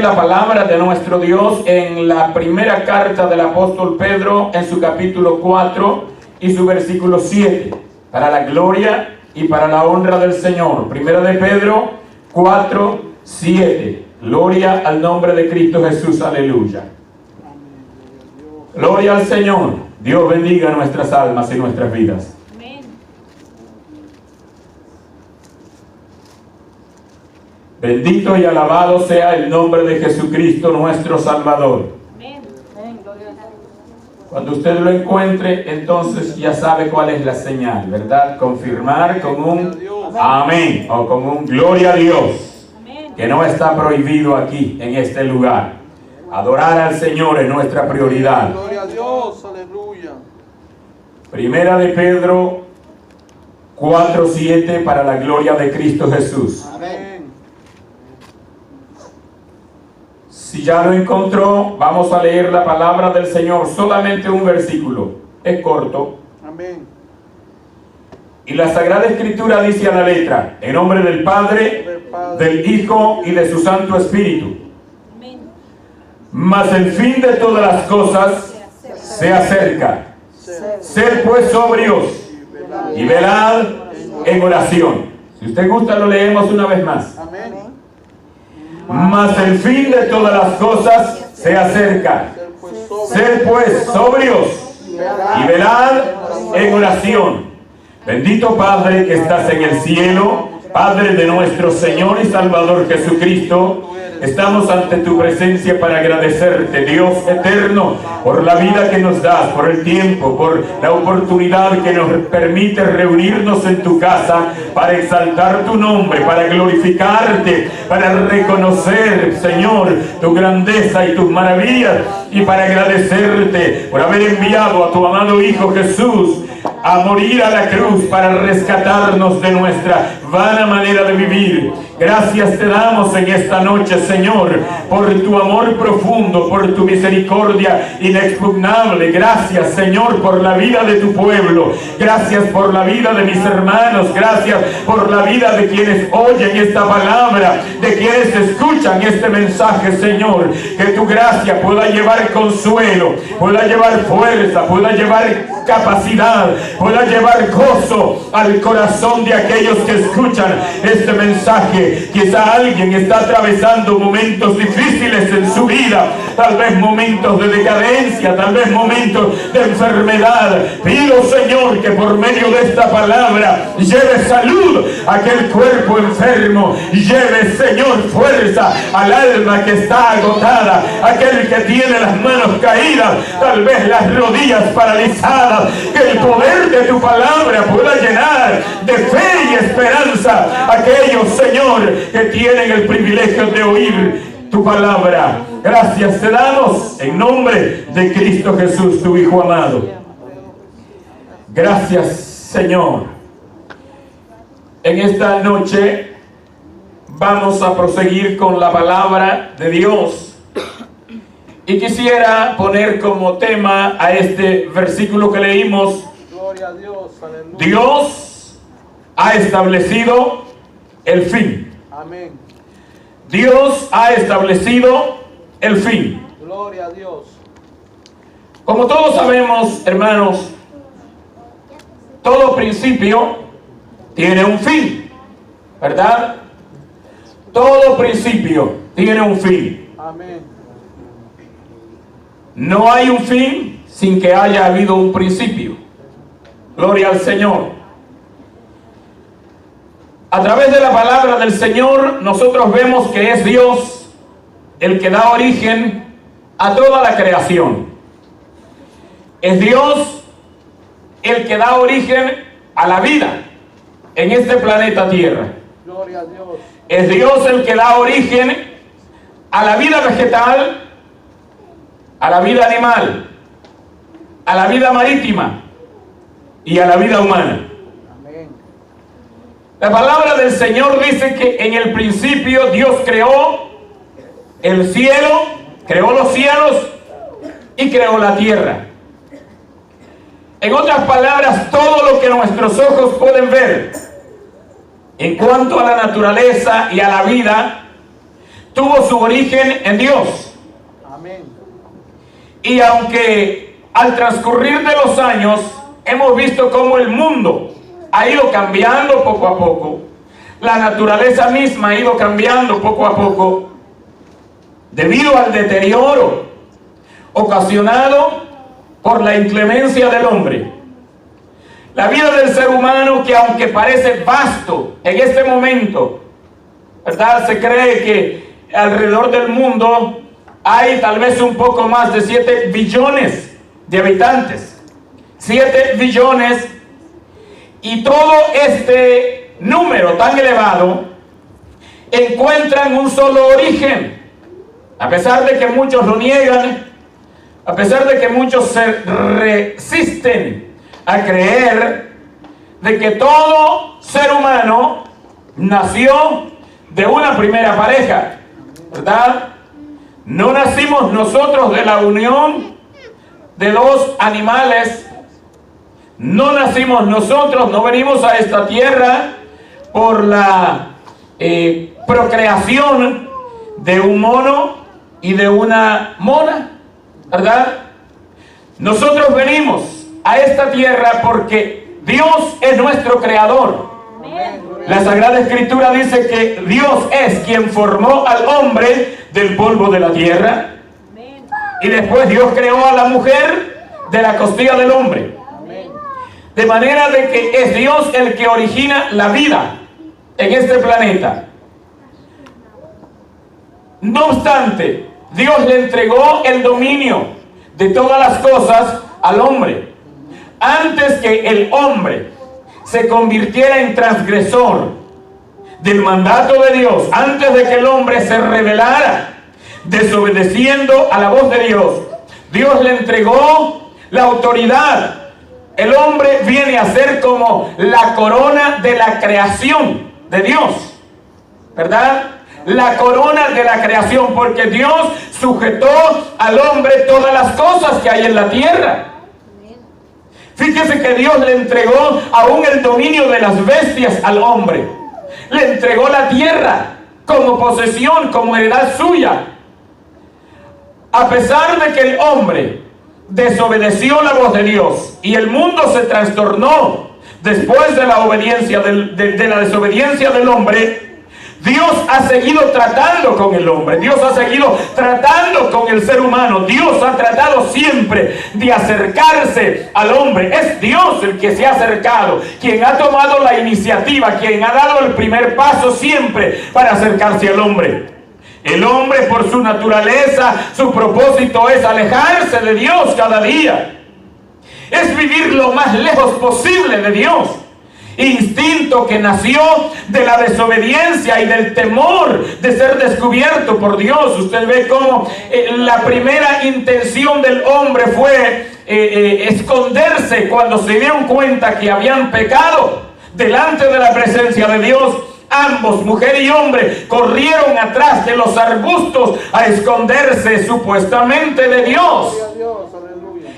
La palabra de nuestro Dios en la primera carta del apóstol Pedro, en su capítulo 4 y su versículo 7, para la gloria y para la honra del Señor. Primera de Pedro 4, 7. Gloria al nombre de Cristo Jesús, aleluya. Gloria al Señor. Dios bendiga nuestras almas y nuestras vidas. Bendito y alabado sea el nombre de Jesucristo nuestro Salvador. Cuando usted lo encuentre, entonces ya sabe cuál es la señal, ¿verdad? Confirmar con un amén o con un gloria a Dios, que no está prohibido aquí en este lugar. Adorar al Señor es nuestra prioridad. Gloria a Dios, aleluya. Primera de Pedro 4:7, para la gloria de Cristo Jesús. Amén. Si ya lo encontró, vamos a leer la palabra del Señor, solamente un versículo, es corto. Amén. Y la Sagrada Escritura dice a la letra, en nombre del Padre, del Hijo y de su Santo Espíritu. Mas el fin de todas las cosas se acerca. Sed pues sobrios y velad en oración. Si usted gusta, lo leemos una vez más. Amén. Mas el fin de todas las cosas se acerca. Sed pues sobrios y velad en oración. Bendito Padre que estás en el cielo, Padre de nuestro Señor y Salvador Jesucristo, estamos ante tu presencia para agradecerte, Dios eterno, por la vida que nos das, por el tiempo, por la oportunidad que nos permite reunirnos en tu casa para exaltar tu nombre, para glorificarte, para reconocer, Señor, tu grandeza y tus maravillas, y para agradecerte por haber enviado a tu amado Hijo Jesús a morir a la cruz para rescatarnos de nuestra vana manera de vivir. Gracias te damos en esta noche, Señor, por tu amor profundo, por tu misericordia inexpugnable. Gracias, Señor, por la vida de tu pueblo. Gracias por la vida de mis hermanos. Gracias por la vida de quienes oyen esta palabra, de quienes escuchan este mensaje, Señor. Que tu gracia pueda llevar consuelo, pueda llevar fuerza, pueda llevar capacidad, pueda llevar gozo al corazón de aquellos que escuchan este mensaje. Quizá alguien está atravesando momentos difíciles en su vida, tal vez momentos de decadencia, tal vez momentos de enfermedad. Pido, Señor, que por medio de esta palabra lleve salud a aquel cuerpo enfermo, lleve, Señor, fuerza al alma que está agotada, aquel que tiene las manos caídas, tal vez las rodillas paralizadas. Que el poder de tu palabra pueda llenar de fe y esperanza a aquellos, Señor, que tienen el privilegio de oír tu palabra. Gracias te damos en nombre de Cristo Jesús, tu Hijo amado. Gracias, Señor. En esta noche vamos a proseguir con la palabra de Dios. Y quisiera poner como tema a este versículo que leímos: Gloria a Dios, aleluya. Dios ha establecido el fin. Amén. Dios ha establecido el fin. Gloria a Dios. Como todos sabemos, hermanos, todo principio tiene un fin, ¿verdad? Todo principio tiene un fin. Amén. No hay un fin sin que haya habido un principio. Gloria al Señor. A través de la palabra del Señor, nosotros vemos que es Dios el que da origen a toda la creación. Es Dios el que da origen a la vida en este planeta Tierra. Gloria a Dios. Es Dios el que da origen a la vida vegetal, a la vida animal, a la vida marítima y a la vida humana. Amén. La palabra del Señor dice que en el principio Dios creó el cielo, creó los cielos y creó la tierra. En otras palabras, todo lo que nuestros ojos pueden ver en cuanto a la naturaleza y a la vida, tuvo su origen en Dios. Amén. Y aunque al transcurrir de los años hemos visto cómo el mundo ha ido cambiando poco a poco, la naturaleza misma ha ido cambiando poco a poco, debido al deterioro ocasionado por la inclemencia del hombre. La vida del ser humano, que aunque parece vasto en este momento, ¿verdad? Se cree que alrededor del mundo hay tal vez un poco más de 7 billones de habitantes. 7 billones, y todo este número tan elevado encuentran un solo origen. A pesar de que muchos lo niegan, a pesar de que muchos se resisten a creer de que todo ser humano nació de una primera pareja, ¿verdad? No nacimos nosotros de la unión de dos animales, no nacimos nosotros, no venimos a esta tierra por la procreación de un mono y de una mona, ¿verdad? Nosotros venimos a esta tierra porque Dios es nuestro creador. La Sagrada Escritura dice que Dios es quien formó al hombre del polvo de la tierra, y después Dios creó a la mujer de la costilla del hombre. De manera de que es Dios el que origina la vida en este planeta. No obstante, Dios le entregó el dominio de todas las cosas al hombre. Antes que el hombre se convirtiera en transgresor del mandato de Dios, antes de que el hombre se rebelara desobedeciendo a la voz de Dios, Dios le entregó la autoridad. El hombre viene a ser como la corona de la creación de Dios, ¿verdad? La corona de la creación, porque Dios sujetó al hombre todas las cosas que hay en la tierra. Fíjese que Dios le entregó aún el dominio de las bestias al hombre. Le entregó la tierra como posesión, como heredad suya. A pesar de que el hombre desobedeció la voz de Dios y el mundo se trastornó después de la obediencia de la desobediencia del hombre, Dios ha seguido tratando con el hombre, Dios ha seguido tratando con el ser humano, Dios ha tratado siempre de acercarse al hombre. Es Dios el que se ha acercado, quien ha tomado la iniciativa, quien ha dado el primer paso siempre para acercarse al hombre. El hombre, por su naturaleza, su propósito es alejarse de Dios cada día, es vivir lo más lejos posible de Dios. Instinto que nació de la desobediencia y del temor de ser descubierto por Dios. Usted ve cómo la primera intención del hombre fue esconderse cuando se dieron cuenta que habían pecado delante de la presencia de Dios. Ambos, mujer y hombre, corrieron atrás de los arbustos a esconderse supuestamente de Dios.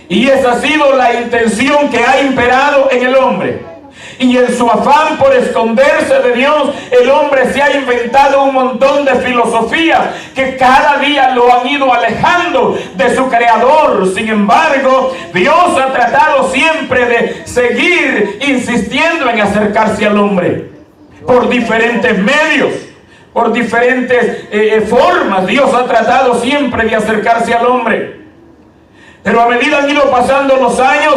Y esa ha sido la intención que ha imperado en el hombre. Y en su afán por esconderse de Dios, el hombre se ha inventado un montón de filosofías que cada día lo han ido alejando de su creador. Sin embargo, Dios ha tratado siempre de seguir insistiendo en acercarse al hombre por diferentes medios, por diferentes formas. Dios ha tratado siempre de acercarse al hombre, pero a medida que han ido pasando los años,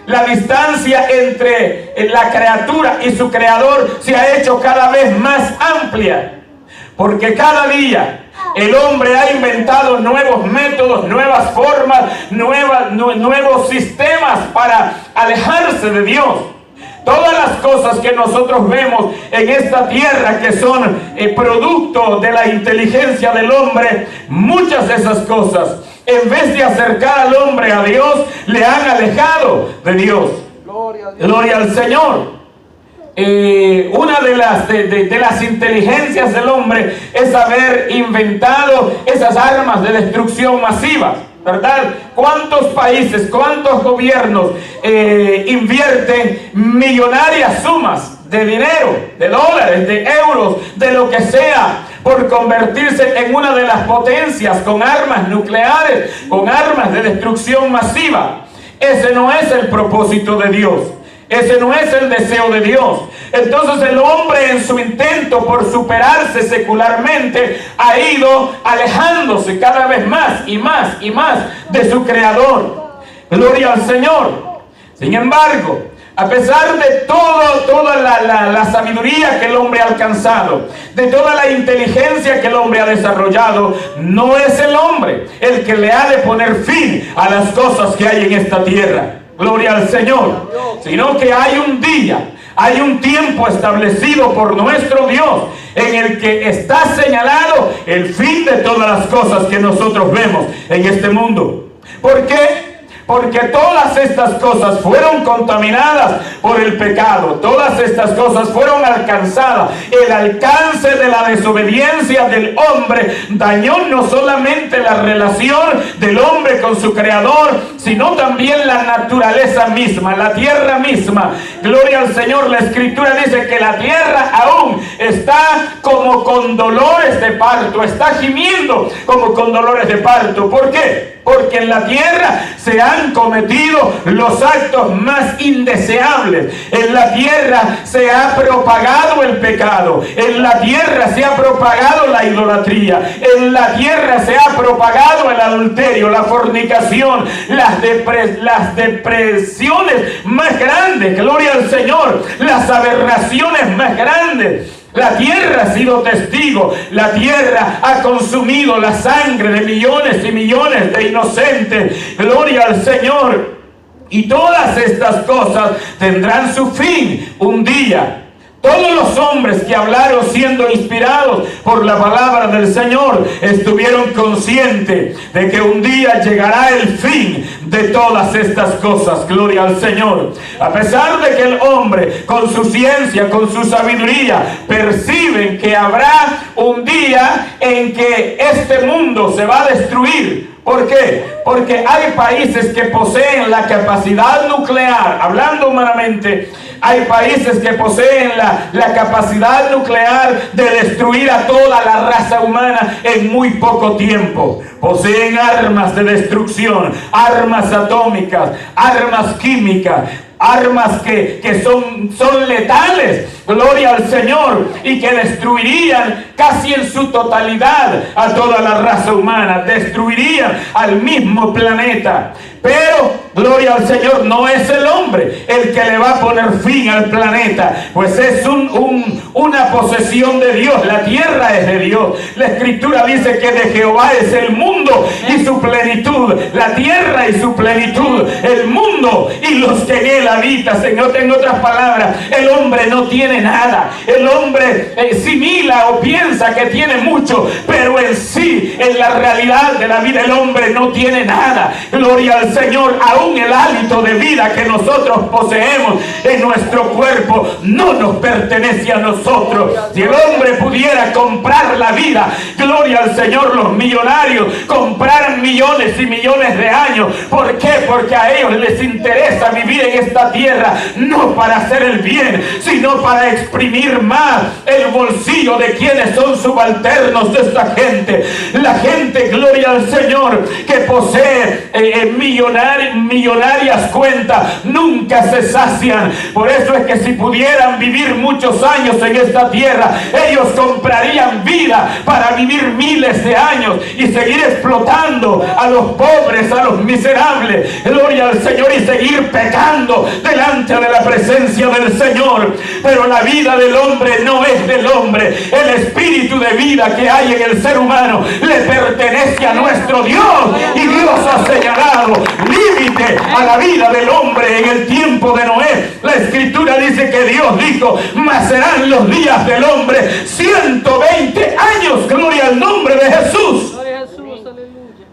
la distancia entre la criatura y su creador se ha hecho cada vez más amplia, porque cada día el hombre ha inventado nuevos métodos, nuevas formas, nuevos sistemas para alejarse de Dios. Todas las cosas que nosotros vemos en esta tierra, que son producto de la inteligencia del hombre, muchas de esas cosas, en vez de acercar al hombre a Dios, le han alejado de Dios. Gloria al Señor. Una de las inteligencias del hombre es haber inventado esas armas de destrucción masiva, ¿verdad? ¿Cuántos países, cuántos gobiernos invierten millonarias sumas de dinero, de dólares, de euros, de lo que sea, por convertirse en una de las potencias con armas nucleares, con armas de destrucción masiva. Ese no es el propósito de Dios. Ese no es el deseo de Dios. Entonces el hombre, en su intento por superarse secularmente, ha ido alejándose cada vez más y más y más de su Creador. Gloria al Señor. Sin embargo, a pesar de toda la sabiduría que el hombre ha alcanzado, de toda la inteligencia que el hombre ha desarrollado, no es el hombre el que le ha de poner fin a las cosas que hay en esta tierra. Gloria al Señor. Sino que hay un día, hay un tiempo establecido por nuestro Dios en el que está señalado el fin de todas las cosas que nosotros vemos en este mundo. ¿Por qué? Porque todas estas cosas fueron contaminadas por el pecado. Todas estas cosas fueron alcanzadas. El alcance de la desobediencia del hombre dañó no solamente la relación del hombre con su Creador, sino también la naturaleza misma, la tierra misma. Gloria al Señor. La Escritura dice que la tierra aún está como con dolores de parto. Está gimiendo como con dolores de parto. ¿Por qué? Porque en la tierra se han cometido los actos más indeseables. En la tierra se ha propagado el pecado. En la tierra se ha propagado la idolatría. En la tierra se ha propagado el adulterio, la fornicación, las depresiones más grandes. Gloria al Señor. Las aberraciones más grandes. La tierra ha sido testigo. La tierra ha consumido la sangre de millones y millones de inocentes. Gloria al Señor. Y todas estas cosas tendrán su fin un día. Todos los hombres que hablaron siendo inspirados por la palabra del Señor estuvieron conscientes de que un día llegará el fin de todas estas cosas. Gloria al Señor. A pesar de que el hombre con su ciencia, con su sabiduría, perciben que habrá un día en que este mundo se va a destruir. ¿Por qué? Porque hay países que poseen la capacidad nuclear, hablando humanamente. Hay países que poseen la capacidad nuclear de destruir a toda la raza humana en muy poco tiempo. Poseen armas de destrucción, armas atómicas, armas químicas, armas que son letales. Gloria al Señor. Y que destruirían casi en su totalidad a toda la raza humana. Destruirían al mismo planeta. Pero, gloria al Señor, no es el hombre el que le va a poner fin al planeta, pues es una posesión de Dios. La tierra es de Dios. La Escritura dice que de Jehová es el mundo y su plenitud, la tierra y su plenitud, el mundo y los que en él habitan. En otras palabras, el hombre no tiene nada. El hombre simila o piensa que tiene mucho, pero en sí, en la realidad de la vida, el hombre no tiene nada. Gloria al Señor. Aún el hálito de vida que nosotros poseemos en nuestro cuerpo no nos pertenece a nosotros. Si el hombre pudiera comprar la vida, gloria al Señor, los millonarios compraran millones y millones de años. ¿Por qué? Porque a ellos les interesa vivir en esta tierra no para hacer el bien, sino para exprimir más el bolsillo de quienes son subalternos de esta gente. La gente, gloria al Señor, que posee millonarias cuentas, nunca se sacian. Por eso es que si pudieran vivir muchos años en esta tierra, ellos comprarían vida para vivir miles de años y seguir explotando a los pobres, a los miserables, gloria al Señor, y seguir pecando delante de la presencia del Señor. Pero la vida del hombre no es del hombre. El espíritu de vida que hay en el ser humano le pertenece a nuestro Dios, y Dios ha señalado límite a la vida del hombre en el tiempo de Noé. La Escritura dice que Dios dijo: mas serán los días del hombre 120 años. Gloria al nombre de Jesús. Gloria a Jesús, aleluya.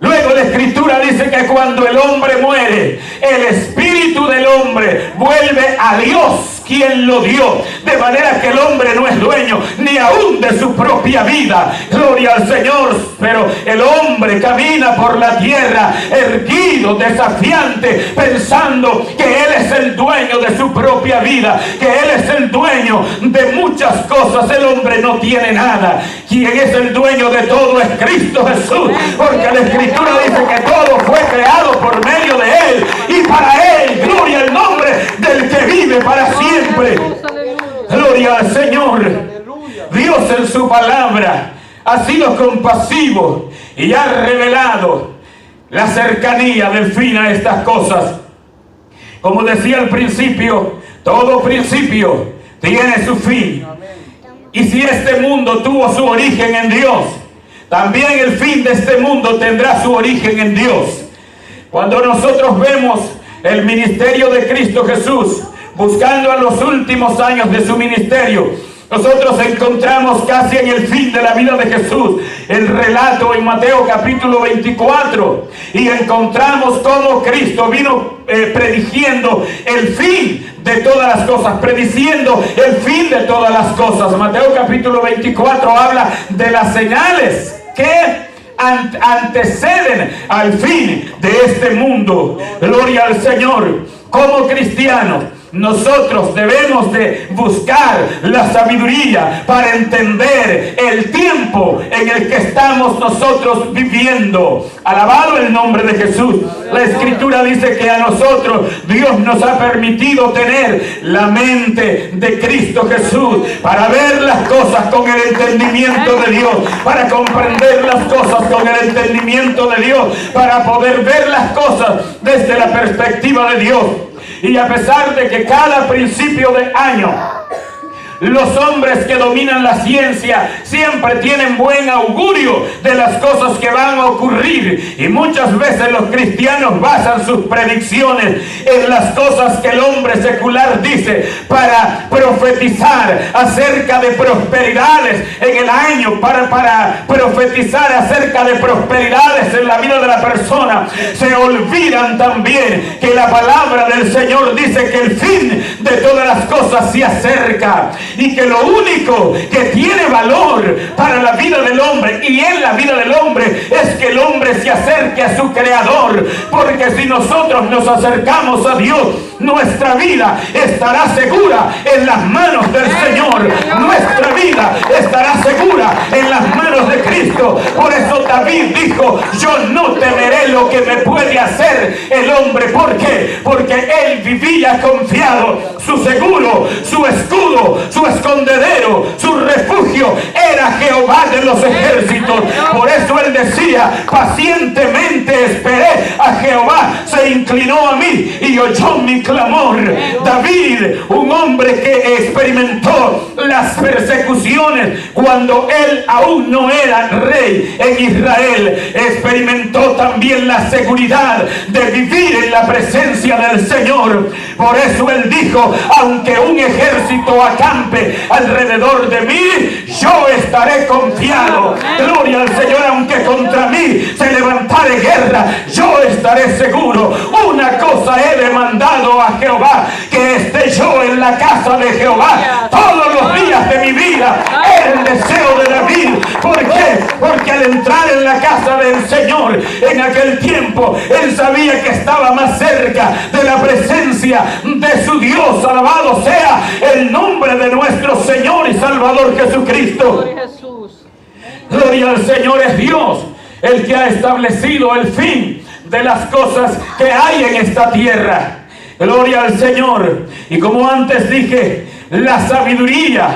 Luego la Escritura dice que cuando el hombre muere, el espíritu del hombre vuelve a Dios, quien lo dio. De manera que el hombre no es dueño ni aún de su propia vida. Gloria al Señor. Pero el hombre camina por la tierra erguido, desafiante, pensando que él es el dueño de su propia vida, que él es el dueño de muchas cosas. El hombre no tiene nada. Quien es el dueño de todo es Cristo Jesús, porque la Escritura dice que todo fue creado por medio de él y para él. Gloria al nombre del que vive para siempre. Gloria al Señor. Dios en su palabra ha sido compasivo y ha revelado la cercanía del fin a estas cosas. Como decía al principio, todo principio tiene su fin. Y si este mundo tuvo su origen en Dios, también el fin de este mundo tendrá su origen en Dios. Cuando nosotros vemos el ministerio de Cristo Jesús, buscando a los últimos años de su ministerio, nosotros encontramos casi en el fin de la vida de Jesús el relato en Mateo capítulo 24, y encontramos cómo Cristo vino prediciendo el fin de todas las cosas, prediciendo el fin de todas las cosas. Mateo capítulo 24 habla de las señales que anteceden al fin de este mundo. Gloria al Señor. Como cristianos, nosotros debemos de buscar la sabiduría para entender el tiempo en el que estamos nosotros viviendo. Alabado el nombre de Jesús. La Escritura dice que a nosotros Dios nos ha permitido tener la mente de Cristo Jesús para ver las cosas con el entendimiento de Dios, para comprender las cosas con el entendimiento de Dios, para poder ver las cosas desde la perspectiva de Dios. Y a pesar de que cada principio de año los hombres que dominan la ciencia siempre tienen buen augurio de las cosas que van a ocurrir, y muchas veces los cristianos basan sus predicciones en las cosas que el hombre secular dice para profetizar acerca de prosperidades en el año, para profetizar acerca de prosperidades en la vida de la persona. Se olvidan también que la palabra del Señor dice que el fin de todas las cosas se acerca, y que lo único que tiene valor para la vida del hombre y en la vida del hombre es que el hombre se acerque a su Creador, porque si nosotros nos acercamos a Dios, nuestra vida estará segura en las manos del Señor. Nuestra vida estará segura en las manos de Cristo. Por eso David dijo: yo no temeré lo que me puede hacer el hombre. ¿Por qué? Porque él vivía confiado. Su seguro, su escudo, su escondedero, su refugio era Jehová de los ejércitos. Por eso él decía: pacientemente esperé a Jehová, se inclinó a mí y oyó mi clamor. David, un hombre que experimentó las persecuciones cuando él aún no era rey en Israel, experimentó también la seguridad de vivir en la presencia del Señor. Por eso él dijo: aunque un ejército acampe alrededor de mí, yo estaré confiado. Gloria al Señor. Aunque contra mí se levantare guerra, yo estaré seguro. Una cosa he demandado a Jehová, que esté yo en la casa de Jehová todos los días de mi vida. Era el deseo de David. ¿Por qué? Porque al entrar en la casa del Señor en aquel tiempo, él sabía que estaba más cerca de la presencia de su Dios. Alabado sea el nombre de nuestro Señor y Salvador Jesucristo. Gloria al Señor. Es Dios el que ha establecido el fin de las cosas que hay en esta tierra. Gloria al Señor. Y como antes dije, la sabiduría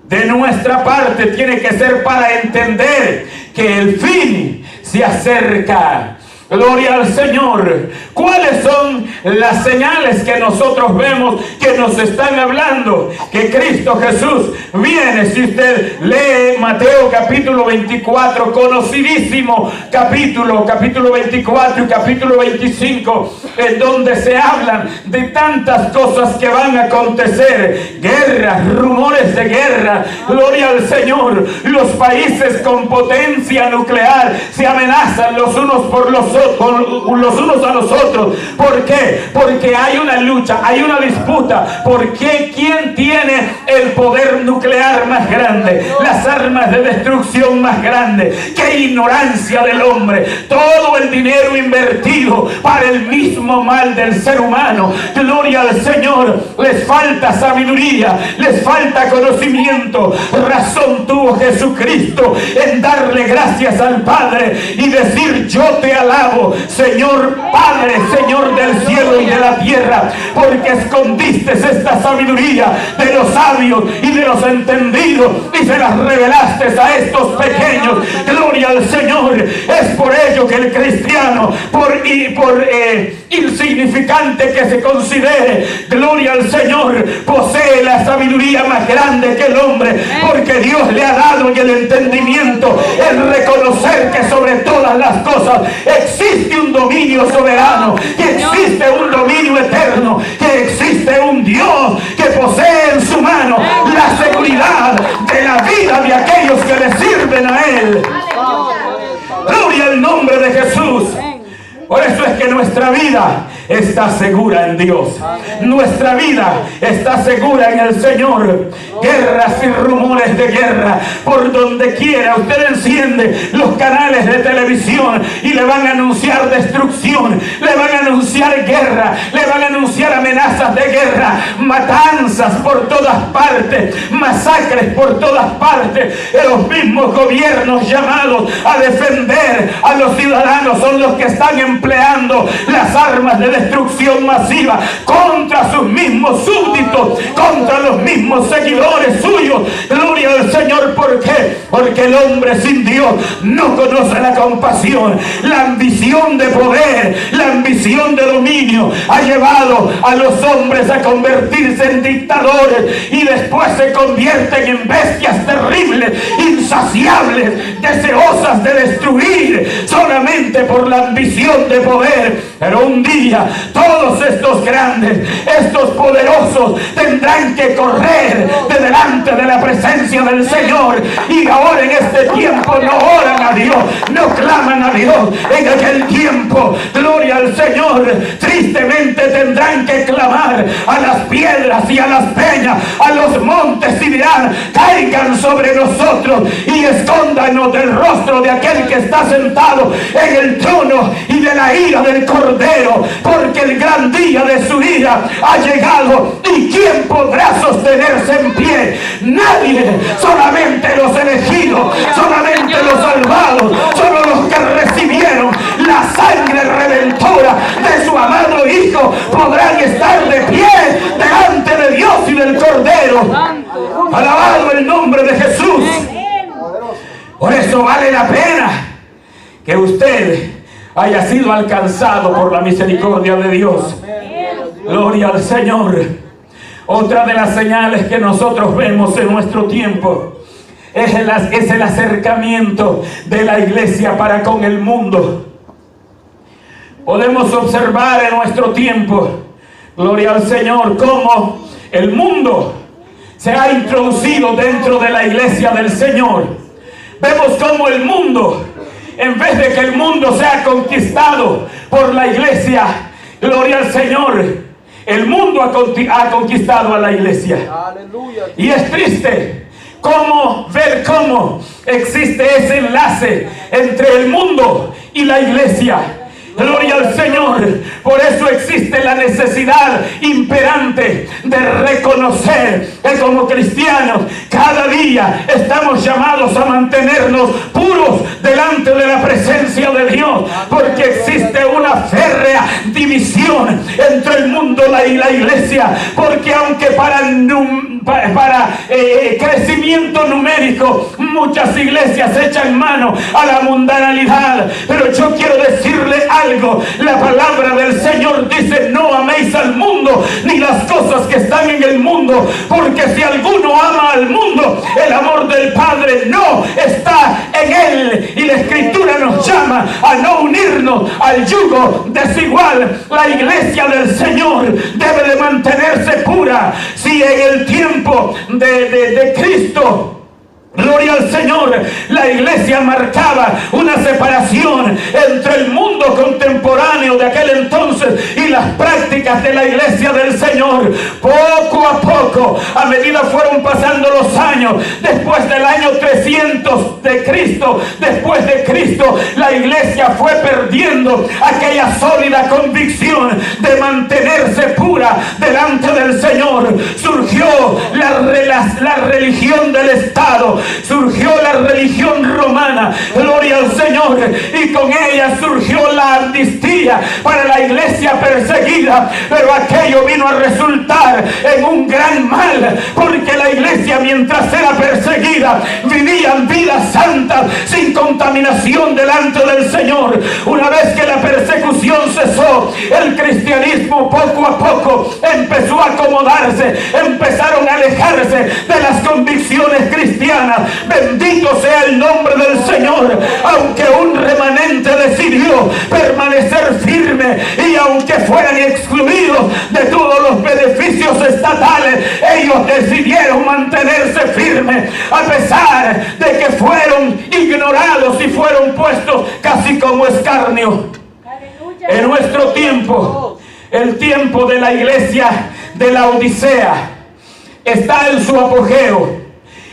de nuestra parte tiene que ser para entender que el fin se acerca. Gloria al Señor. ¿Cuáles son las señales que nosotros vemos que nos están hablando que Cristo Jesús viene? Si usted lee Mateo capítulo 24, conocidísimo capítulo 24 y capítulo 25, en donde se hablan de tantas cosas que van a acontecer, guerras, rumores de guerra. Gloria al Señor. Los países con potencia nuclear se amenazan los unos por los otros. los unos a los otros. ¿Por qué? Porque hay una lucha, hay una disputa. ¿Por qué? ¿Quién tiene el poder nuclear más grande? Las armas de destrucción más grandes. ¡Qué ignorancia del hombre! Todo el dinero invertido para el mismo mal del ser humano. Gloria al Señor. Les falta sabiduría, les falta conocimiento. Razón tuvo Jesucristo en darle gracias al Padre y decir: yo te alabo, Señor Padre, Señor del cielo y de la tierra, porque escondiste esta sabiduría de los sabios y de los entendidos y se las revelaste a estos pequeños. Gloria al Señor. Es por ello que el cristiano, por insignificante que se considere, gloria al Señor, posee la sabiduría más grande que el hombre, porque Dios le ha dado en el entendimiento el reconocer que sobre todas las cosas existe un dominio soberano, que existe un dominio eterno, que existe un Dios que posee en su mano la seguridad de la vida de aquellos que le sirven a Él. Gloria al nombre de Jesús. Por eso es que nuestra vida está segura en Dios. Nuestra vida está segura en el Señor. Guerras y rumores de guerra por donde quiera. Usted enciende los canales de televisión y le van a anunciar destrucción, le van a anunciar guerra, le van a anunciar amenazas de guerra, matanzas por todas partes, masacres por todas partes. Los mismos gobiernos llamados a defender a los ciudadanos son los que están empleando las armas de destrucción masiva contra sus mismos súbditos, contra los mismos seguidores suyos. Gloria al Señor. ¿Por qué? Porque el hombre sin Dios no conoce la compasión. La ambición de poder, la ambición de dominio ha llevado a los hombres a convertirse en dictadores y después se convierten en bestias terribles, insaciables, deseosas de destruir solamente por la ambición de poder. Pero un día todos estos grandes, estos poderosos tendrán que correr de delante de la presencia del Señor, y ahora en este tiempo no oran a Dios, no claman a Dios. En aquel tiempo, gloria al Señor, tristemente tendrán que clamar a las piedras y a las peñas, a los montes, y dirán: caigan sobre nosotros y escóndanos del rostro de aquel que está sentado en el trono y de la ira del Cordero, porque el gran día de su ira ha llegado. ¿Y quién podrá sostenerse en pie? Nadie. Solamente los elegidos, solamente los salvados, solo los que recibieron la sangre redentora de su amado Hijo podrán estar de pie delante de Dios y del Cordero. Alabado el nombre de Jesús. Por eso vale la pena que usted haya sido alcanzado por la misericordia de Dios. Gloria al Señor. Otra de las señales que nosotros vemos en nuestro tiempo es el acercamiento de la iglesia para con el mundo. Podemos observar en nuestro tiempo, gloria al Señor, cómo el mundo se ha introducido dentro de la iglesia del Señor. Vemos cómo el mundo, en vez de que el mundo sea conquistado por la iglesia, gloria al Señor, el mundo ha conquistado a la iglesia. Aleluya. Y es triste ver cómo existe ese enlace entre el mundo y la iglesia. Gloria al Señor. Por eso existe la necesidad imperante de reconocer que como cristianos cada día estamos llamados a mantenernos puros delante de la presencia de Dios, porque existe una férrea división entre el mundo y la iglesia. Porque aunque para crecimiento numérico muchas iglesias echan mano a la mundanalidad, pero yo quiero decirle algo. La palabra del Señor dice: no améis al mundo ni las cosas que están en el mundo, porque si alguno ama al mundo, el amor del Padre no está en él. Y la Escritura nos llama a no unirnos al yugo desigual. La iglesia del Señor debe de mantenerse pura. Si en el tiempo de Cristo Gloria al Señor. La iglesia marcaba una separación entre el mundo contemporáneo de aquel entonces y las prácticas de la iglesia del Señor. Poco a poco, a medida fueron pasando los años, después del año 300 de Cristo, después de Cristo, la iglesia fue perdiendo aquella sólida convicción de mantenerse pura delante del Señor. Surgió la religión del Estado, surgió la religión romana, gloria al Señor, y con ella surgió la amnistía para la iglesia perseguida, pero aquello vino a resultar en un gran mal, porque la iglesia, mientras era perseguida, vivían vidas santas sin contaminación delante del Señor. Una vez que la persecución cesó, el cristianismo poco a poco empezó a acomodarse, empezaron a alejarse de las convicciones cristianas. Bendito sea el nombre del Señor. Aunque un remanente decidió permanecer firme, y aunque fueran excluidos de todos los beneficios estatales, ellos decidieron mantenerse firmes a pesar de que fueron ignorados y fueron puestos casi como escarnio. En nuestro tiempo, el tiempo de la iglesia de la Odisea está en su apogeo.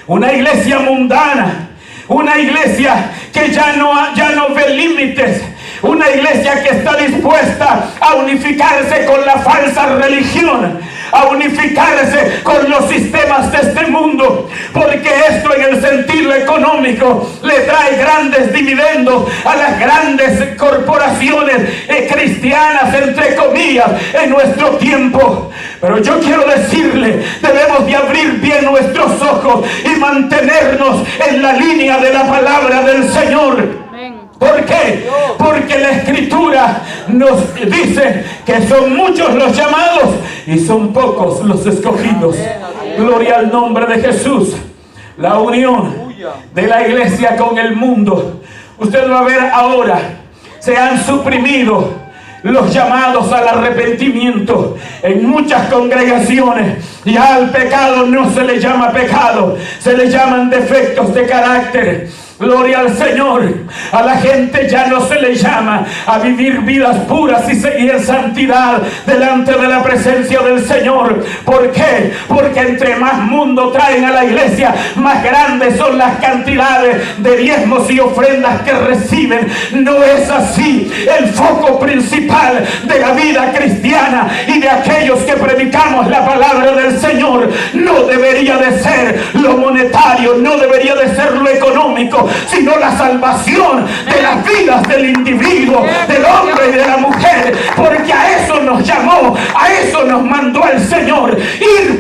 Una iglesia mundana, una iglesia que ya no ve límites, una iglesia que está dispuesta a unificarse con la falsa religión, a unificarse con los sistemas de este mundo, porque esto en el sentido económico le trae grandes dividendos a las grandes corporaciones cristianas, entre comillas, en nuestro tiempo. Pero yo quiero decirle, debemos de abrir bien nuestros ojos y mantenernos en la línea de la palabra del Señor. ¿Por qué? Porque la Escritura nos dice que son muchos los llamados y son pocos los escogidos. Gloria al nombre de Jesús. La unión de la iglesia con el mundo. Usted va a ver ahora, se han suprimido los llamados al arrepentimiento en muchas congregaciones. Ya al pecado no se le llama pecado, se le llaman defectos de carácter. Gloria al Señor. A la gente ya no se le llama a vivir vidas puras y seguir en santidad delante de la presencia del Señor. ¿Por qué? Porque entre más mundo traen a la iglesia, más grandes son las cantidades de diezmos y ofrendas que reciben. No es así. El foco principal de la vida cristiana y de aquellos que predicamos la palabra del Señor no debería de ser lo monetario, no debería de ser lo económico, sino la salvación de las vidas del individuo, del hombre y de la mujer, porque a eso nos llamó, a eso nos mandó el Señor.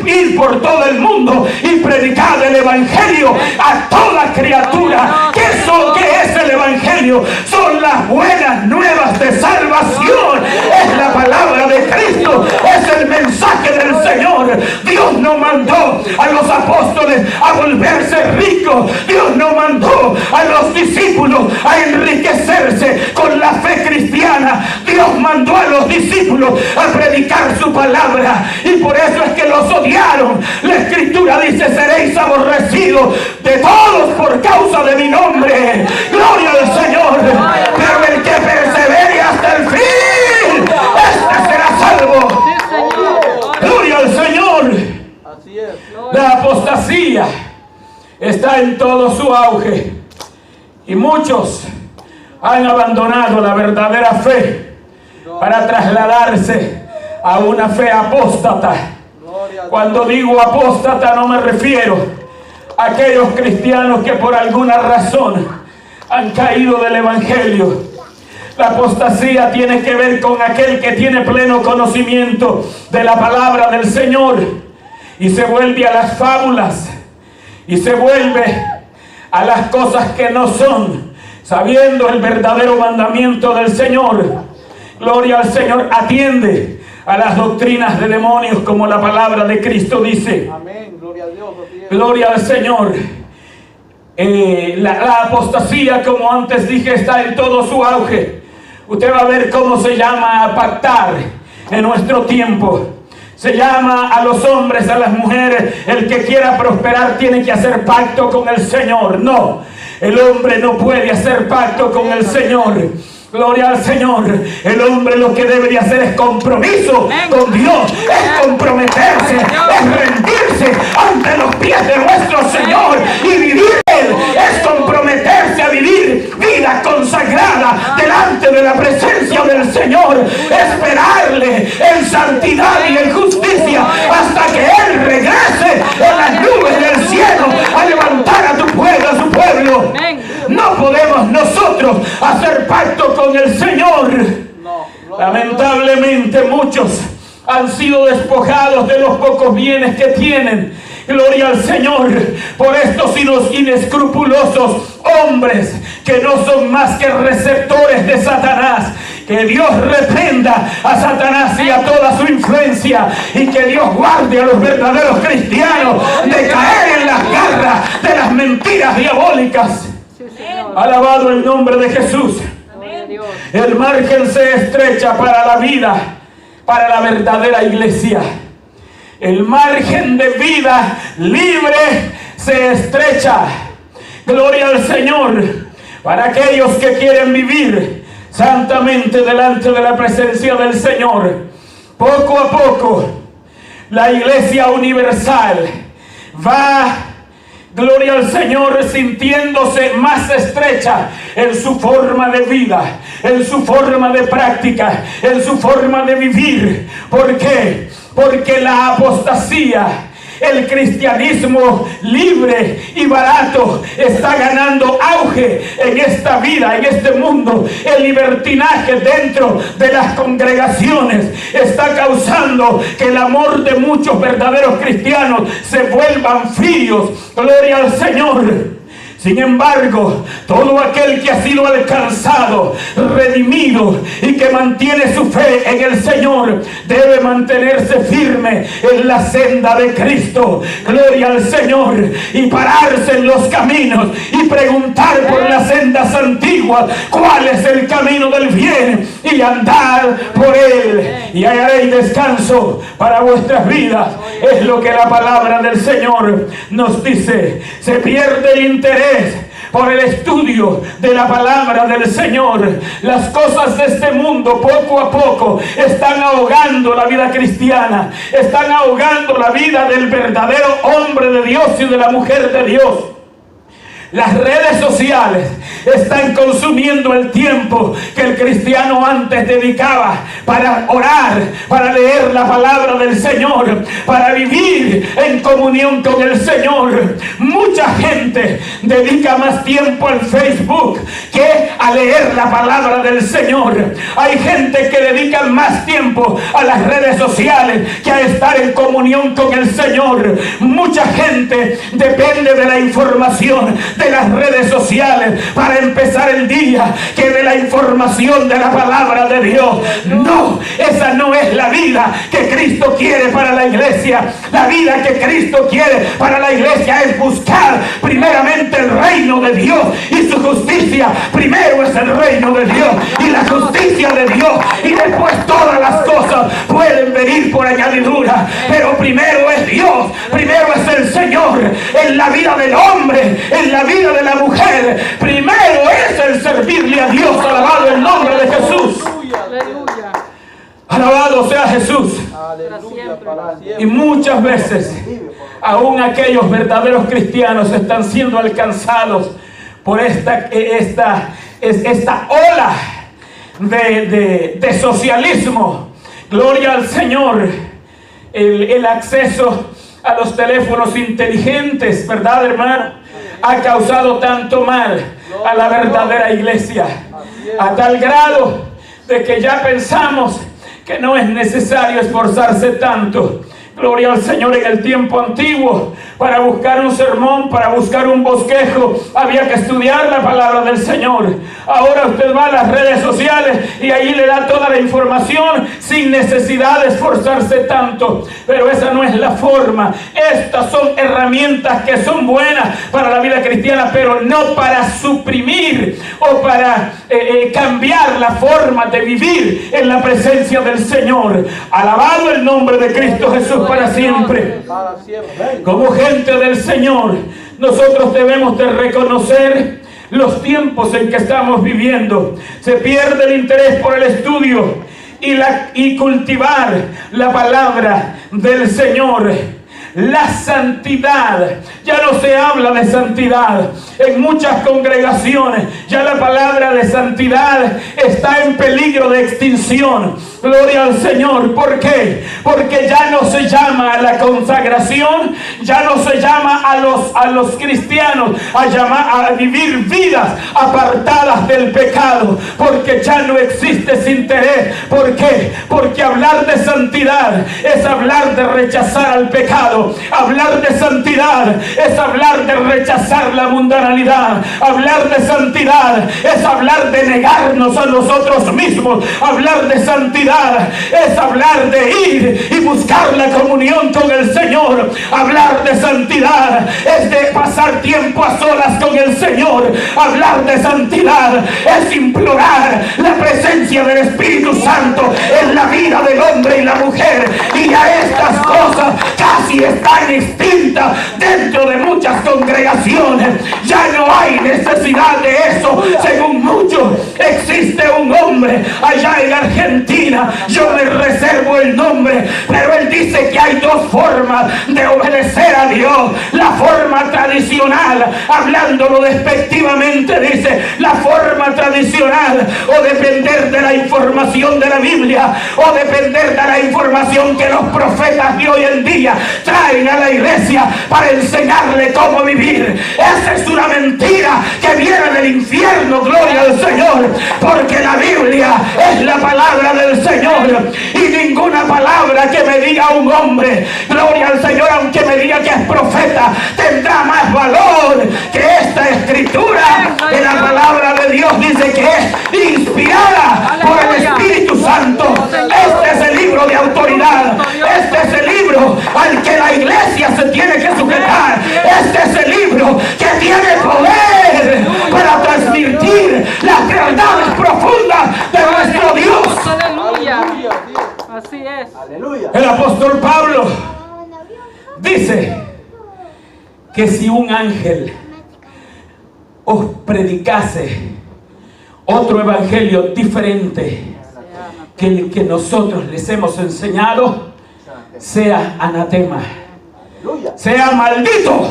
Ir por todo el mundo y predicar el Evangelio a toda criatura. ¿Qué es el Evangelio? Son las buenas nuevas de salvación. Es la palabra de Cristo, es el mensaje del Señor. Dios no mandó a los apóstoles a volverse ricos. Dios no mandó a los discípulos a enriquecerse con la fe cristiana. Dios mandó a los discípulos a predicar su palabra, y por eso es que los odiaron. La Escritura dice: seréis aborrecidos de todos por causa de mi nombre. Gloria al Señor. Pero el que persevere hasta el fin, este será salvo. Gloria al Señor. La apostasía está en todo su auge, y muchos han abandonado la verdadera fe para trasladarse a una fe apóstata. Cuando digo apóstata, no me refiero a aquellos cristianos que por alguna razón han caído del Evangelio. La apostasía tiene que ver con aquel que tiene pleno conocimiento de la palabra del Señor y se vuelve a las fábulas y se vuelve a las cosas que no son, sabiendo el verdadero mandamiento del Señor. Gloria al Señor. Atiende a las doctrinas de demonios, como la palabra de Cristo dice. Amén. Gloria a Dios. Gloria al Señor. La apostasía, como antes dije, está en todo su auge. Usted va a ver cómo se llama a pactar en nuestro tiempo. Se llama a los hombres, a las mujeres, el que quiera prosperar tiene que hacer pacto con el Señor. No, el hombre no puede hacer pacto con el Señor. Gloria al Señor. El hombre lo que debería hacer es compromiso con Dios, es comprometerse, es rendirse ante los pies de nuestro Señor y vivir. Es comprometerse a vivir vida consagrada delante de la presencia del Señor, esperarle en santidad y en justicia hasta que Él regrese en las nubes del cielo a levantar a su pueblo. No podemos nosotros hacer pacto con el Señor. Lamentablemente muchos han sido despojados de los pocos bienes que tienen. Gloria al Señor por estos inescrupulosos hombres que no son más que receptores de Satanás. Que Dios reprenda a Satanás y a toda su influencia, y que Dios guarde a los verdaderos cristianos de caer en las garras de las mentiras diabólicas. Alabado el nombre de Jesús. El margen se estrecha para la vida, para la verdadera iglesia. El margen de vida libre se estrecha. Gloria al Señor. Para aquellos que quieren vivir santamente delante de la presencia del Señor. Poco a poco, la iglesia universal va, gloria al Señor, sintiéndose más estrecha en su forma de vida, en su forma de práctica, en su forma de vivir. ¿Por qué? Porque la apostasía, el cristianismo libre y barato está ganando auge en esta vida, en este mundo. El libertinaje dentro de las congregaciones está causando que el amor de muchos verdaderos cristianos se vuelvan fríos. Gloria al Señor. Sin embargo, todo aquel que ha sido alcanzado, redimido y que mantiene su fe en el Señor, debe mantenerse firme en la senda de Cristo. Gloria al Señor. Y pararse en los caminos y preguntar por las sendas antiguas cuál es el camino del bien, y andar por él, y hallaréis descanso para vuestras vidas. Es lo que la palabra del Señor nos dice. Se pierde el interés por el estudio de la palabra del Señor. Las cosas de este mundo poco a poco están ahogando la vida cristiana, están ahogando la vida del verdadero hombre de Dios y de la mujer de Dios. Las redes sociales están consumiendo el tiempo que el cristiano antes dedicaba para orar, para leer la palabra del Señor, para vivir en comunión con el Señor. Mucha gente dedica más tiempo al Facebook que a leer la palabra del Señor. Hay gente que dedica más tiempo a las redes sociales que a estar en comunión con el Señor. Mucha gente depende de la información de las redes sociales para empezar el día, que de la información de la palabra de Dios. No, esa no es la vida que Cristo quiere para la iglesia. La vida que Cristo quiere para la iglesia es buscar primeramente el reino de Dios y su justicia. Primero es el reino de Dios y la justicia de Dios, y después todas las cosas pueden venir por añadidura. Pero primero es Dios, primero es el Señor. En la vida del hombre, en la vida de la mujer, primero es el servirle a Dios. Alabado el nombre de Jesús. Aleluya. Alabado sea Jesús. Aleluya, para siempre. Y muchas veces aún aquellos verdaderos cristianos están siendo alcanzados por esta ola de socialismo. Gloria al Señor. El acceso a los teléfonos inteligentes, ¿verdad, hermano?, ha causado tanto mal a la verdadera iglesia, a tal grado de que ya pensamos que no es necesario esforzarse tanto. Gloria al Señor. En el tiempo antiguo, para buscar un sermón, para buscar un bosquejo, había que estudiar la palabra del Señor. Ahora usted va a las redes sociales y ahí le da toda la información sin necesidad de esforzarse tanto. Pero esa no es la forma. Estas son herramientas que son buenas para la vida cristiana, pero no para suprimir o o para cambiar la forma de vivir en la presencia del Señor. Alabado el nombre de Cristo Jesús para siempre. Como gente del Señor, nosotros debemos de reconocer los tiempos en que estamos viviendo. Se pierde el interés por el estudio y cultivar la palabra del Señor. La santidad, ya no se habla de santidad en muchas congregaciones. Ya la palabra de santidad está en peligro de extinción. Gloria al Señor. ¿Por qué? Porque ya no se llama a la consagración, ya no se llama a los cristianos a vivir vidas apartadas del pecado, porque ya no existe ese interés. ¿Por qué? Porque hablar de santidad es hablar de rechazar al pecado. Hablar de santidad es hablar de rechazar la mundanalidad. Hablar de santidad es hablar de negarnos a nosotros mismos. Hablar de santidad es hablar de ir y buscar la comunión con el Señor. Hablar de santidad es de pasar tiempo a solas con el Señor. Hablar de santidad es implorar la presencia del Espíritu Santo en la vida del hombre y la mujer. Y a estas cosas casi están extintas dentro de muchas congregaciones. Ya no hay necesidad de eso. Según muchos, existe un hombre allá en Argentina, yo me reservo el nombre, pero él dice que hay dos formas de obedecer a Dios. La forma tradicional, hablándolo despectivamente, dice la forma tradicional, o depender de la información de la Biblia, o depender de la información que los profetas de hoy en día traen a la iglesia para enseñarle cómo vivir. Esa es una mentira que viene del infierno. Gloria al Señor, porque la Biblia es la palabra del Señor, y ninguna palabra que me diga un hombre, gloria al Señor, aunque me diga que es profeta, tendrá más valor que esta escritura. Que la palabra de Dios dice que es inspirada por el Espíritu Santo. Este es el libro de autoridad. Este es el libro al que la iglesia se tiene que sujetar. Este es el libro que tiene poder para transmitir las verdades profundas de nuestro Dios. Aleluya. Así es. Aleluya. El apóstol Pablo dice que si un ángel os predicase otro evangelio diferente que el que nosotros les hemos enseñado, sea anatema, sea maldito.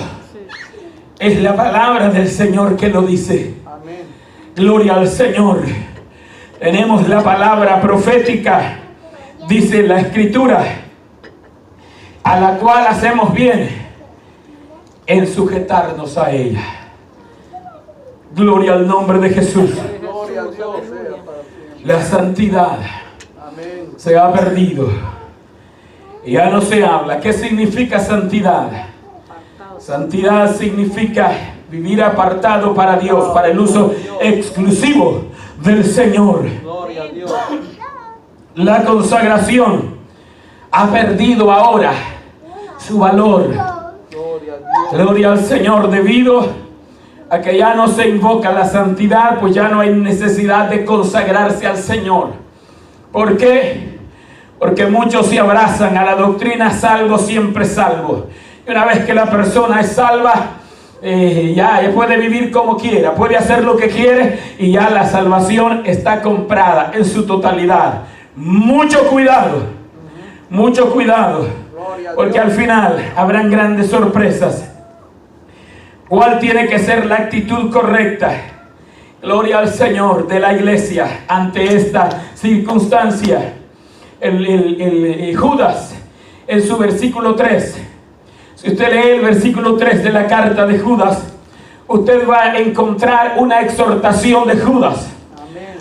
Es la palabra del Señor que lo dice. Gloria al Señor. Tenemos la palabra profética, dice la Escritura, a la cual hacemos bien en sujetarnos a ella. Gloria al nombre de Jesús. La santidad se ha perdido. Ya no se habla. ¿Qué significa santidad? Santidad significa vivir apartado para Dios, para el uso exclusivo del Señor. La consagración ha perdido ahora su valor. Gloria al Señor, debido a que ya no se invoca la santidad, pues ya no hay necesidad de consagrarse al Señor. ¿Por qué? Porque muchos se abrazan a la doctrina salvo, siempre salvo. Y una vez que la persona es salva, ya puede vivir como quiera, puede hacer lo que quiere, y ya la salvación está comprada en su totalidad. Mucho cuidado, porque al final habrán grandes sorpresas. ¿Cuál tiene que ser la actitud correcta? Gloria al Señor, de la iglesia ante esta circunstancia. Judas, en su versículo 3, si usted lee el versículo 3 de la carta de Judas, usted va a encontrar una exhortación de Judas.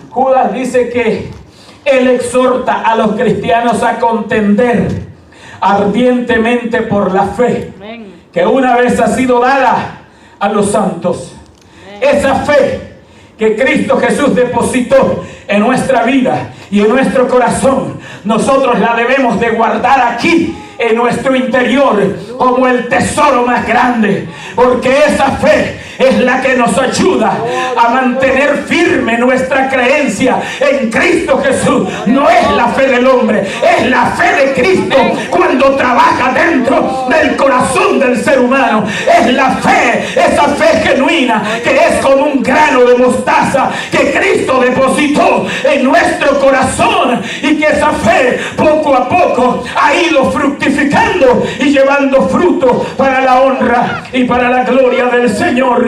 Judas dice que él exhorta a los cristianos a contender ardientemente por la fe que una vez ha sido dada a los santos. Esa fe que Cristo Jesús depositó en nuestra vida y en nuestro corazón, nosotros la debemos de guardar aquí en nuestro interior, como el tesoro más grande, porque esa fe es la que nos ayuda a mantener firme nuestra creencia en Cristo Jesús. No es la fe del hombre, es la fe de Cristo cuando trabaja dentro del corazón del ser humano. Es la fe, esa fe genuina que es como un grano de mostaza que Cristo depositó en nuestro corazón, y que esa fe poco a poco ha ido fructificando y llevando fruto para la honra y para la gloria del Señor.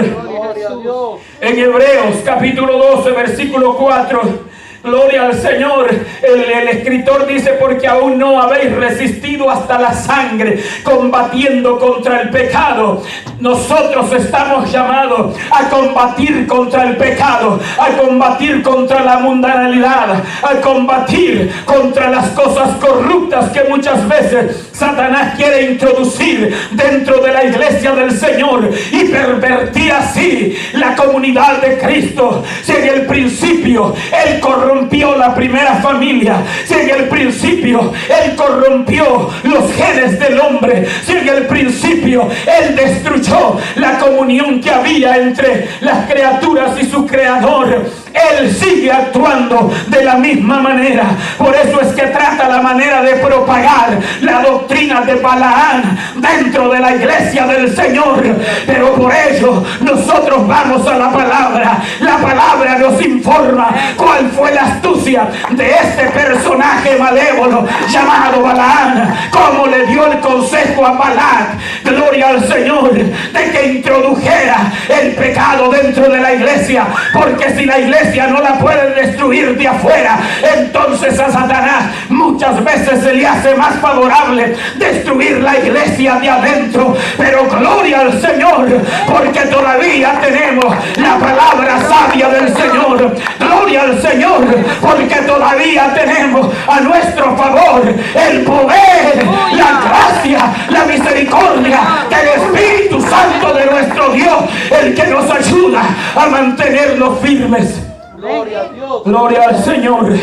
En Hebreos capítulo 12 versículo 4, gloria al Señor, el escritor dice: porque aún no habéis resistido hasta la sangre, combatiendo contra el pecado. Nosotros estamos llamados a combatir contra el pecado, a combatir contra la mundanalidad, a combatir contra las cosas corruptas que muchas veces Satanás quiere introducir dentro de la iglesia del Señor y pervertir así la comunidad de Cristo. Si en el principio Él corrompió la primera familia, si en el principio Él corrompió los genes del hombre, si en el principio Él destruyó la comunión que había entre las criaturas y su creador, Él sigue actuando de la misma manera. Por eso es que trata la manera de propagar la doctrina de Balaán dentro de la iglesia del Señor. Pero por ello nosotros vamos a la palabra. La palabra nos informa cuál fue la astucia de este personaje malévolo llamado Balaán, cómo le dio el consejo a Balac, gloria al Señor, de que introdujera el pecado dentro de la iglesia, porque si la iglesia no la pueden destruir de afuera, entonces a Satanás muchas veces se le hace más favorable destruir la iglesia de adentro. Pero gloria al Señor, porque todavía tenemos la palabra sabia del Señor. Gloria al Señor, porque todavía tenemos a nuestro favor el poder, la gracia, la misericordia del Espíritu Santo de nuestro Dios, el que nos ayuda a mantenernos firmes. Gloria a Dios. Gloria al Señor.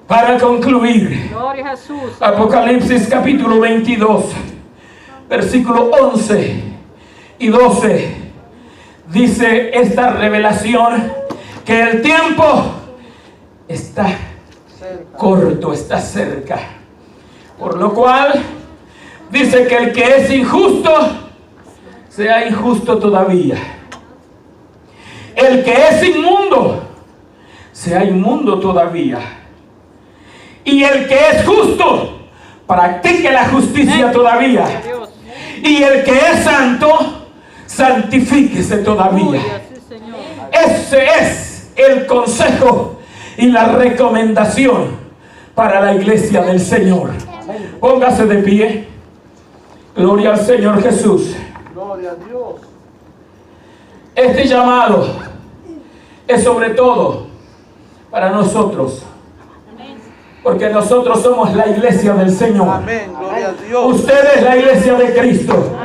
Para concluir, Gloria a Jesús. Apocalipsis capítulo 22 versículo 11 y 12 dice esta revelación, que el tiempo está corto, está cerca, por lo cual dice que el que es injusto sea injusto todavía, el que es inmundo sea inmundo todavía, y el que es justo practique la justicia todavía, y el que es santo santifíquese todavía. Ese es el consejo y la recomendación para la iglesia del Señor. Póngase de pie. Gloria al Señor Jesús. Gloria a Dios. Este llamado es sobre todo para nosotros, porque nosotros somos la iglesia del Señor. Amén. Gloria a Dios. Usted es la iglesia de Cristo.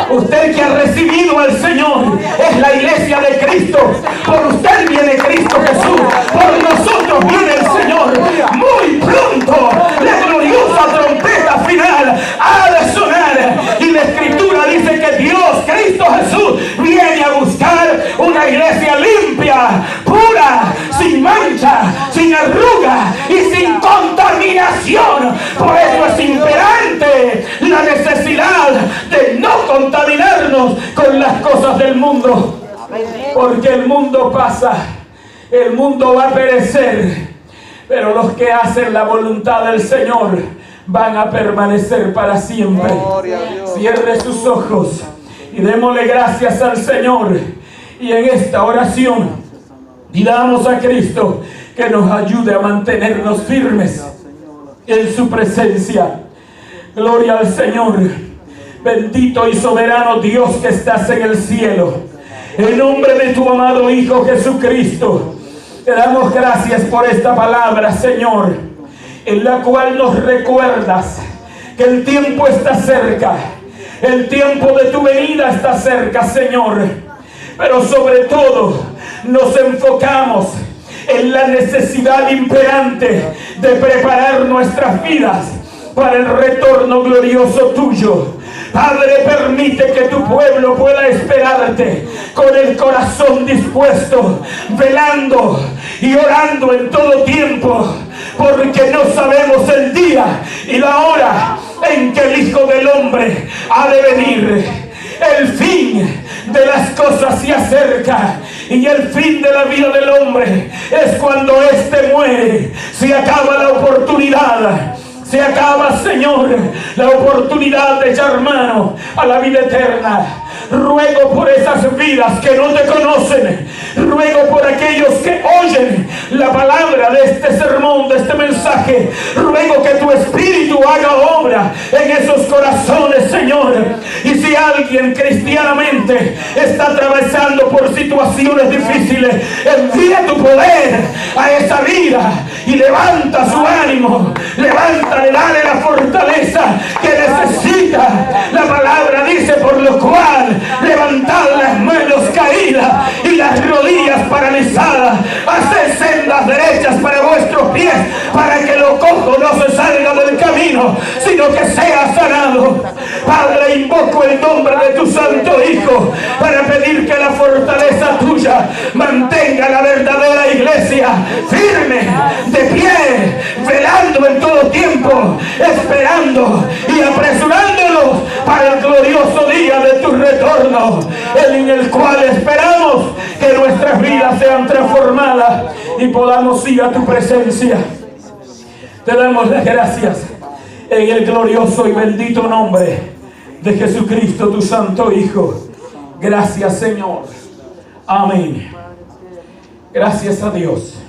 Usted que ha recibido al Señor es la iglesia de Cristo. Por usted viene Cristo Jesús. Por nosotros viene el Señor. Muy pronto la gloriosa trompeta final ha de sonar. Y la Escritura dice que Dios, Cristo Jesús, viene a buscar una iglesia limpia, pura, sin mancha, sin arruga y sin contaminación. Por eso es imperante la necesidad de no contaminarnos con las cosas del mundo, porque el mundo pasa, el mundo va a perecer, pero los que hacen la voluntad del Señor van a permanecer para siempre. Cierre sus ojos y démosle gracias al Señor, y en esta oración pidamos a Cristo que nos ayude a mantenernos firmes en su presencia. Gloria al Señor. Bendito y soberano Dios que estás en el cielo, en nombre de tu amado Hijo Jesucristo, te damos gracias por esta palabra, Señor, en la cual nos recuerdas que el tiempo está cerca, el tiempo de tu venida está cerca, Señor. Pero sobre todo nos enfocamos en la necesidad imperante de preparar nuestras vidas para el retorno glorioso tuyo. Padre, permite que tu pueblo pueda esperarte con el corazón dispuesto, velando y orando en todo tiempo, porque no sabemos el día y la hora en que el Hijo del Hombre ha de venir. El fin de las cosas se acerca, y el fin de la vida del hombre es cuando éste muere. Se acaba la oportunidad. Se acaba, Señor, la oportunidad de echar mano a la vida eterna. Ruego por esas vidas que no te conocen. Ruego por aquellos que oyen la palabra de este sermón, de este mensaje. Ruego que tu Espíritu haga obra en esos corazones, Señor. Y si alguien cristianamente está atravesando por situaciones difíciles, envía tu poder a esa vida y levanta su ánimo. Levántale, dale la fortaleza que necesita. La palabra dice: por lo cual levantad las manos caídas y las rodillas paralizadas, haced sendas derechas para vuestros pies, para que lo cojo no se salga del camino, sino que sea sanado. Padre, invoco el nombre de tu Santo Hijo para pedir que la fortaleza tuya mantenga la verdadera iglesia firme, de pie, velando en todo tiempo, esperando y apresurándonos para el glorioso día de tu retorno, en el cual esperamos que nuestras vidas sean transformadas y podamos ir a tu presencia. Te damos las gracias en el glorioso y bendito nombre de Jesucristo, tu Santo Hijo. Gracias, Señor. Amén. Gracias a Dios.